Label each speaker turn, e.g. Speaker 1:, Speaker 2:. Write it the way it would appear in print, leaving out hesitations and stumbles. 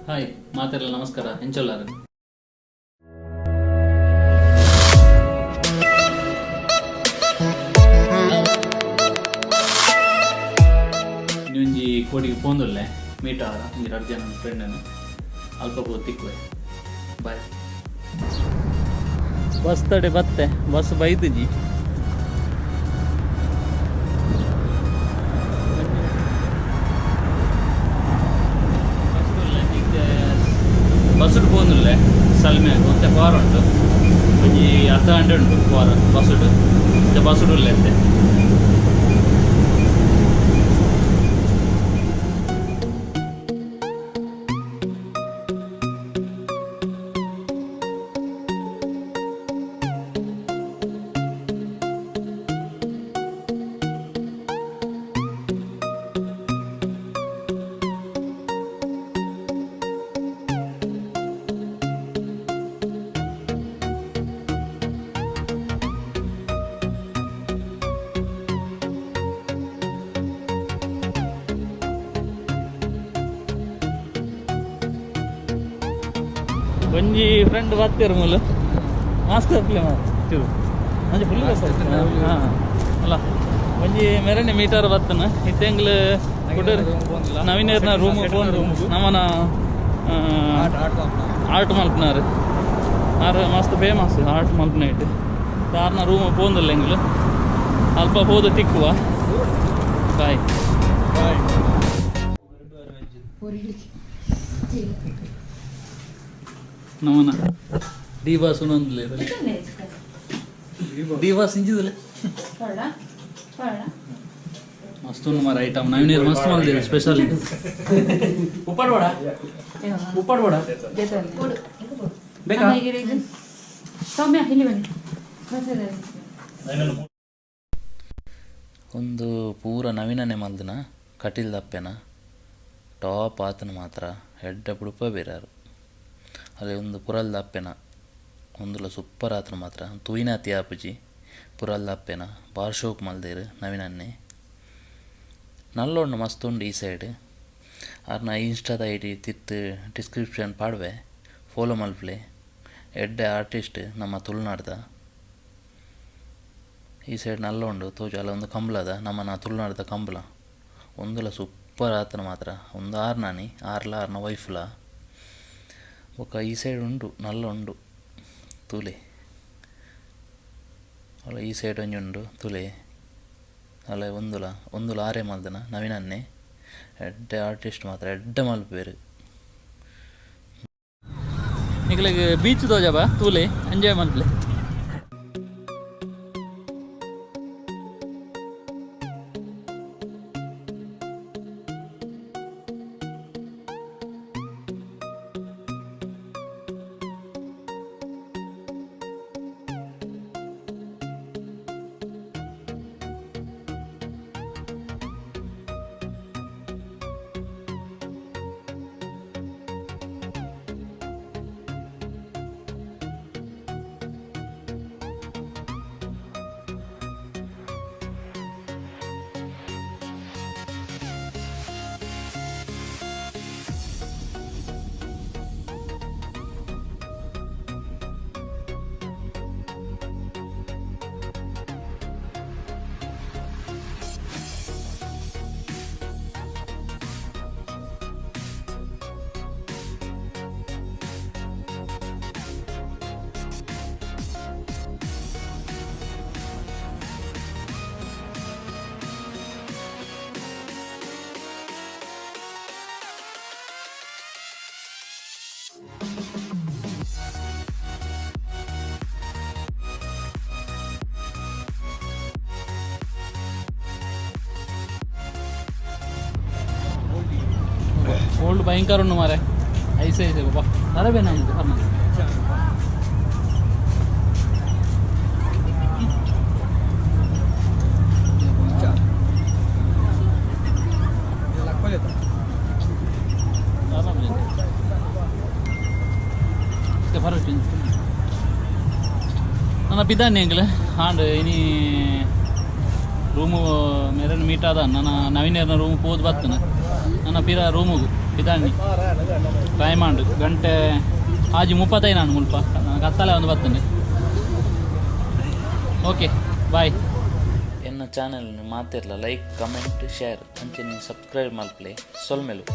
Speaker 1: Hi ಮಾತೆಲ್ಲ ನಮಸ್ಕಾರ ಎಂಚೊಲ್ಲಾರು ನೀಂಜಿ ಕೋಡಿಗೆ ಪೋಂದುಲ್ಲೆ meet ಆರ ಒಂಜಿ 2 ಜನ ಫ್ರೆಂಡನ್ನು ಅಲ್ಪ ಪೋದು ತಿಕ್ಕುವೆ ಬಾಯ್. ಬಸ್ ತಡೆ ಬತ್ತೆ ಬಸ್ ಬೈದಿಜಿ ಬಸ್ಸುಡು ಪೋಂದುಲ್ಲೆ ಸಲ್ಮೆ ಮತ್ತೆ ಪಾರ ಉಂಟು ಒಂಜಿ 10 ಗಂಟೆ ಉಂಟು ಪಾರ ಬಸ್ಸುಡು ಮತ್ತೆ ಬಸ್ಸುಡು ಉಲ್ಲೆತ್ತೆ ಒಂಜಿ ಫ್ರೆಂಡ್ ಬರ್ತೀರ ಮೂಲ ಮಾಸ್ಕ್ ಅಪ್ಲೈ ಮಾಡ್ತೀವಿ ಮಂಜಿ ಫುಲ್ ಹಾಂ ಅಲ್ಲ ಒಂಜಿ ಮೆರನೆ ಮೀಟರ್ ಬರ್ತನ ಇತ್ತೆಂಗ್ಲು ಕುಡರ್ ನವೀನೇರ್ನ ರೂಮ್ ಫೋನ್ ನಮ್ಮನ ಆರ್ಟ್ ಮಲ್ಪನಾರು ಆರು ಮಸ್ತ್ ಫೇಮಸ್ ಆರ್ಟ್ ಮಲ್ಪನ ಇಟ್ಟು ಯಾರನ್ನ ರೂಮ್ ಪೋಂದಿಲ್ಲ ಎಂಗ್ಲು ಅಲ್ಪ ಹೋದ ತಿಕ್ಕುವ ಬಾಯ್ ನಮನ ಡಿ ಬಾಸ್ ಒಂದೊಂದಿಲ್ಲ ಡಿ ಬಾಸ್ ಇಂಚಿದಲ್ಲ ಮಸ್ತ್ ಉಂಡು ಮಾರ ಐಟಮ್ ನವೀನೇರು ಮಸ್ತ್ ಮಾಡಿದ್ದೇವೆ ಸ್ಪೆಷಲ್ ಉಪ್ಪಾಡ್ಬೇಡ ಉಪ್ಪಾಡ್ಬೇಡ ಬೇಕಾ
Speaker 2: ಒಂದು ಪೂರ ನವೀನನೇ ಮಲ್ದಿನ ಕಟೀಲ್ ದಪ್ಪೆನ ಟಾಪ್ ಆತನ ಮಾತ್ರ ಹೆಡ್ಡ ಬುಡುಪ ಬೇರಾರು ಅಲ್ಲಿ ಒಂದು ಪುರಲ್ ದಪ್ಪೆನ ಒಂದುಲ ಸೂಪರ್ ಆತನ ಮಾತ್ರ ತೂಯಿನಾತಿ ಆಪುಜಿ ಪುರಲ್ ದಪ್ಪೆನ ಬಾರ್ ಶೋಕ್ ಮಲ್ದೇರು ನವೀನನ್ನೇ ನಲ್ಲೊಂಡು ಮಸ್ತ್ ಉಂಡು ಈ ಸೈಡ್ ಅವ್ರನ್ನ ಇನ್ಸ್ಟಾದ ಐಡಿ ತಿತ್ತು ಡಿಸ್ಕ್ರಿಪ್ಷನ್ ಪಾಡ್ವೆ ಫಾಲೋ ಮಲ್ಪ್ಲೆ ಎಡ್ಡೆ ಆರ್ಟಿಸ್ಟ್ ನಮ್ಮ ತುಳುನಾಡ್ದ ಈ ಸೈಡ್ ನಲ್ಲ ಉಂಡು ತೋಜು ಅಲ್ಲ ಒಂದು ಕಂಬಳದ ನಮ್ಮನ ತುಳುನಾಡ್ದ ಕಂಬಳ ಒಂದುಲ ಸೂಪರ್ ಆತನ ಮಾತ್ರ ಒಂದು ಆರ್ನಾನಿ ಆರ್ನ ವೈಫ್ಲ ಬೊಕ್ಕ ಈ ಸೈಡ್ ಉಂಡು ನಲ್ಲ ಉಂಡು ತುಲೆ ಅಲ್ಲ ಈ ಸೈಡ್ ಒಂಜಿ ಉಂಡು ತುಲೆ ಅಲ್ಲ ಒಂದುಲ ಆರೆ ಮಲ್ದನ ನವೀನನ್ನೇ ಎಡ್ಡೆ ಆರ್ಟಿಸ್ಟ್ ಮಾತ್ರ ಎಡ್ಡೆ ಮಲ್ಪೇರು
Speaker 1: ನಿಕ್ಲಿಗೆ ಬೀಚ್ ತೋಜಬ ತೂಲೆ ಎಂಜಾಯ್ ಮಲ್ಪಲೆ ಓಲ್ಡ್ ಭಯಂಕರ ಉಂಡು ಮಾರೆ ಐಸೆ ಬಾಬಾ ನರಬೇನ ನನ್ನ ಪಿದಾನೆ ಎಂಗ್ಲೆ ಹಾಂಡ್ ಇನಿ ರೂಮು ಮೇರೆ ಮೀಟ್ ಆದ ನನ್ನ ನವೀನೇರ್ನ ರೂಮ್ ಹೋದ್ ಬರ್ತನ ನನ್ನ ಪಿರ ರೂಮುಗು ಇದಾಣಿ ಟ್ರೈ ಮಾಡು ಗಂಟೆ ಆಜಿ 35 ನಾನು ಮುಲ್ಪ ನನಗೆ ಹತ್ತಲೆ ಒಂದು ಬರ್ತಂಡೆ. Okay bye.
Speaker 2: ಎನ್ನ ಚಾನಲ್ ಮಾತಿರಲ್ಲ ಲೈಕ್ ಕಮೆಂಟ್ ಶೇರ್ ಅಂಚೆ ನೀವು ಸಬ್ಸ್ಕ್ರೈಬ್ ಮಲ್ಪಲೆ ಸೊಲ್ಮೆಲು.